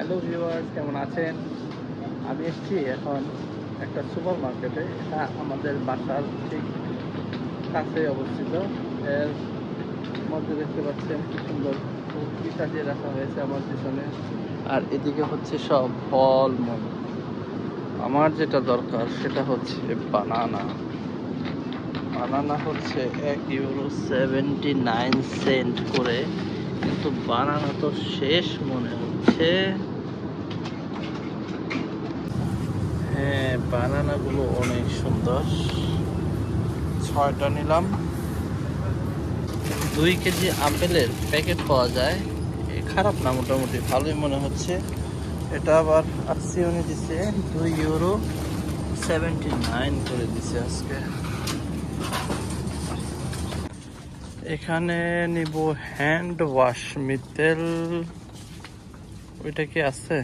Hello viewers, কেমন আছেন? আমি এসেছি এখন একটা সুপার মার্কেটে। এটা আমাদের বাসার ঠিক কাছে অবস্থিত। এর মধ্যে দেখতে পাচ্ছেন কি সুন্দর ফুলকি সাজিয়ে রাখা হয়েছে আমার পিছনে। আর এদিকে হচ্ছে সব ফলমূল। আমার যেটা দরকার সেটা হচ্ছে বানানা। বানানা হচ্ছে €1.79 করে, কিন্তু বানানা তো শেষ মনে হচ্ছে। হ্যাঁ, বানানাগুলো অনেক সুন্দর। 6টা নিলাম। 2 কেজি আপেলের প্যাকেট পাওয়া যায়। খারাপ না, মোটামুটি ভালোই মনে হচ্ছে। এটা আবার উনি দিচ্ছে €2.79 করে দিছে আজকে। এখানে নিব হ্যান্ড ওয়াশ মিতেল। ওইটা কি আছে?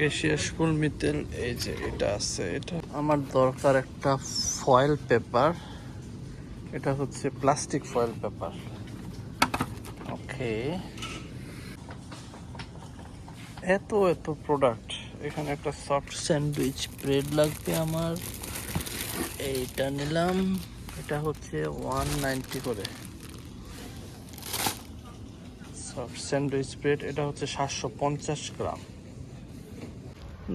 এশিয়া স্কুল মিতেল, এই যে এটা আছে। এটা আমার দরকার একটা ফয়েল পেপার। এটা হচ্ছে প্লাস্টিক ফয়েল পেপার। ওকে, এত এত প্রোডাক্ট। এখানে একটা সফট স্যান্ডউইচ ব্রেড লাগবে আমার, এইটা নিলাম। এটা হচ্ছে 190 করে সফট স্যান্ডউইচ ব্রেড। এটা হচ্ছে 750 গ্রাম।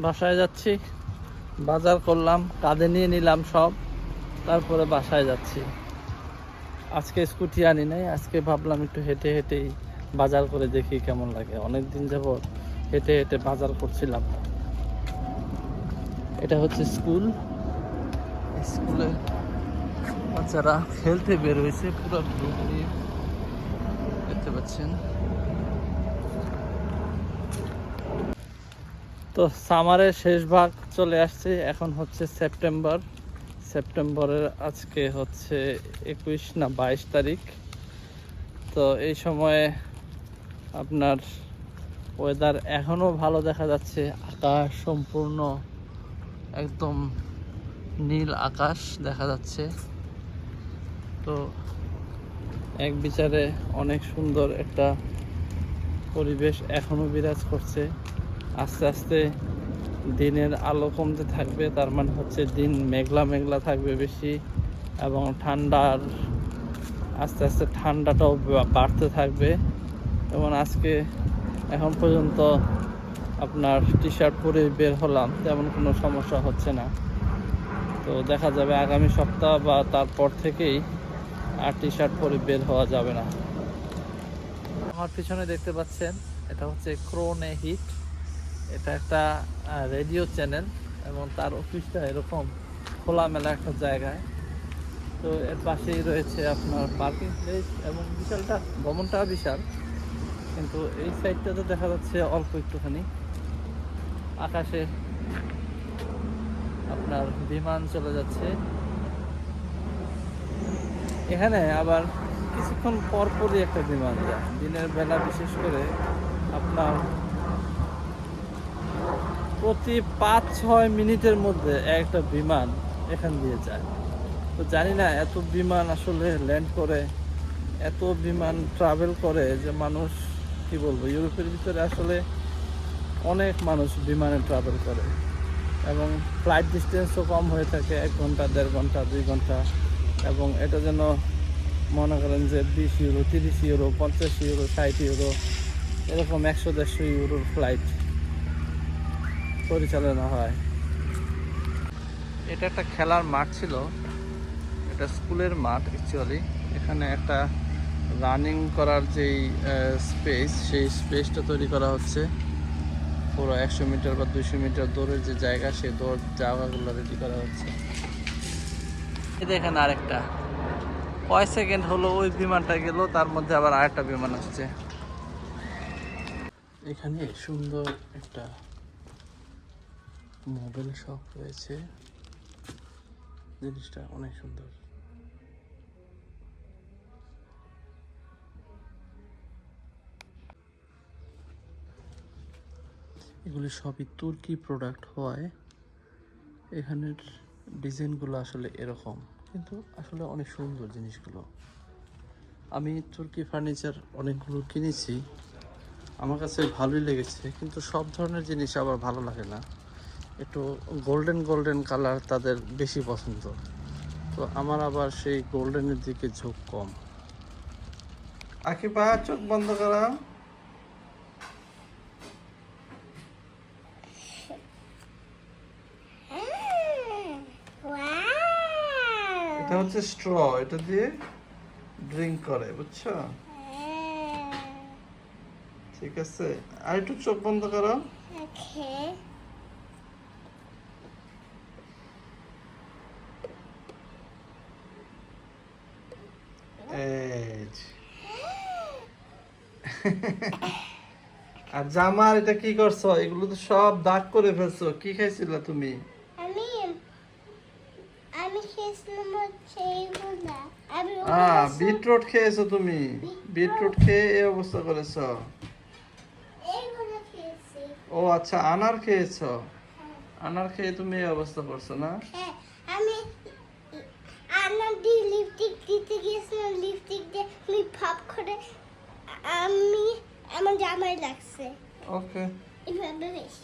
বাসায় যাচ্ছি, বাজার করলাম, কাঁধে নিয়ে নিলাম সব, তারপরে বাসায় যাচ্ছি। আজকে স্কুটি আনি নাই, আজকে ভাবলাম একটু হেঁটে হেঁটেই বাজার করে দেখি কেমন লাগে। অনেক দিন যাবত হেঁটে হেঁটে বাজার করছিলাম। এটা হচ্ছে স্কুল। স্কুলে বাচ্চারা খেলতে বের হয়েছে, পুরো গ্রুপ নিয়ে, দেখতে পাচ্ছেন। তো সামারের শেষ ভাগ চলে আসছে, এখন হচ্ছে সেপ্টেম্বরের আজকে হচ্ছে 21 না 22 তারিখ। তো এই সময়ে আপনার ওয়েদার এখনও ভালো দেখা যাচ্ছে। আকাশ সম্পূর্ণ একদম নীল আকাশ দেখা যাচ্ছে। তো এক বিচারে অনেক সুন্দর একটা পরিবেশ এখনও বিরাজ করছে। আস্তে আস্তে দিনের আলো কমতে থাকবে, তার মানে হচ্ছে দিন মেঘলা মেঘলা থাকবে বেশি, এবং আস্তে আস্তে ঠান্ডাটাও বাড়তে থাকবে। যেমন আজকে এখন পর্যন্ত আপনার টি শার্ট পরে বের হলাম, তেমন কোনো সমস্যা হচ্ছে না। তো দেখা যাবে আগামী সপ্তাহ বা তারপর থেকেই আর টি শার্ট পরে বের হওয়া যাবে না। আমার পিছনে দেখতে পাচ্ছেন, এটা হচ্ছে ক্রোনে হিট। এটা একটা রেডিও চ্যানেল, এবং তার অফিসটা এরকম খোলামেলা একটা জায়গায়। তো এর পাশেই রয়েছে আপনার পার্কিং প্লেস, এবং বিশালটা ভবনটা বিশাল, কিন্তু এই সাইডটাতে দেখা যাচ্ছে অল্প একটুখানি। আকাশে আপনার বিমান চলে যাচ্ছে। এখানে আবার কিছুক্ষণ পরপরই একটা বিমান যায় দিনের বেলা, বিশেষ করে আপনার প্রতি 5-6 মিনিটের মধ্যে একটা বিমান এখান দিয়ে যায়। তো জানি না এত বিমান আসলে ল্যান্ড করে, এত বিমান ট্রাভেল করে যে মানুষ, কি বলবো, ইউরোপের ভিতরে আসলে অনেক মানুষ বিমানে ট্রাভেল করে, এবং ফ্লাইট ডিস্টেন্সও কম হয়ে থাকে, 1 ঘন্টা, 1.5 ঘন্টা, 2 ঘন্টা। এবং এটা যেন মনে করেন যে 20 ইউরো, 30 ইউরো, 50 ইউরো, 60 ইউরো, এরকম 100-150 ইউরোর ফ্লাইট পরিচালনা হয়। এটা একটা খেলার মাঠ ছিল, এটা স্কুলের মাঠ অ্যাকচুয়ালি। এখানে একটা রানিং করার যেই স্পেস, সেই স্পেসটা তৈরি করা হচ্ছে। পুরো 100 মিটার বা 200 মিটার দৌড়ের যে জায়গা, সেই দৌড় জায়গাগুলো রেডি করা হচ্ছে। এই দেখেন আরেকটা, কয় সেকেন্ড হলো ওই বিমানটা গেল, তার মধ্যে আবার আরেকটা বিমান আসছে। এখানে সুন্দর একটা মোবাইল শপ রয়েছে, জিনিসটা অনেক সুন্দর। এগুলি সবই তুর্কি প্রোডাক্ট হওয়ায় এখানের ডিজাইনগুলো আসলে এরকম, কিন্তু আসলে অনেক সুন্দর জিনিসগুলো। আমি তুর্কি ফার্নিচার অনেকগুলো কিনেছি, আমার কাছে ভালোই লেগেছে, কিন্তু সব ধরনের জিনিস আবার ভালো লাগে না। একটু গোল্ডেন গোল্ডেন কালার তাদের বেশি পছন্দ, তো আমার আবার সেই গোল্ডেনের দিকে ঝোঁক কম। আকিবা চোখ বন্ধ করা। এটা হচ্ছে স্ট্র, এটা দিয়ে ড্রিঙ্ক করে, বুঝছো? ঠিক আছে, আর একটু চোখ বন্ধ করো। এই যে। আর জামার এটা কি করছো? এগুলো তো সব দাগ করে ফেলছো। কি খাইছিলা তুমি? আমি খেয়েছিলাম হচ্ছে এইগুলা। বিটরুট খেয়েছো তুমি? বিটরুট খেয়ে এই অবস্থা করেছো? এইগুলো খেয়েছি। ও আচ্ছা, আনার খেয়েছো? আনার খেয়ে তুমি এই অবস্থা করছো না? হ্যাঁ, আমি আনার দিয়ে লিপস্টিক দিতে গিয়েছিলাম, লিপস্টিক দিয়ে আমি ভাব করে আমি আমার জামায় লাগছে। ওকে। এভাবে বেশ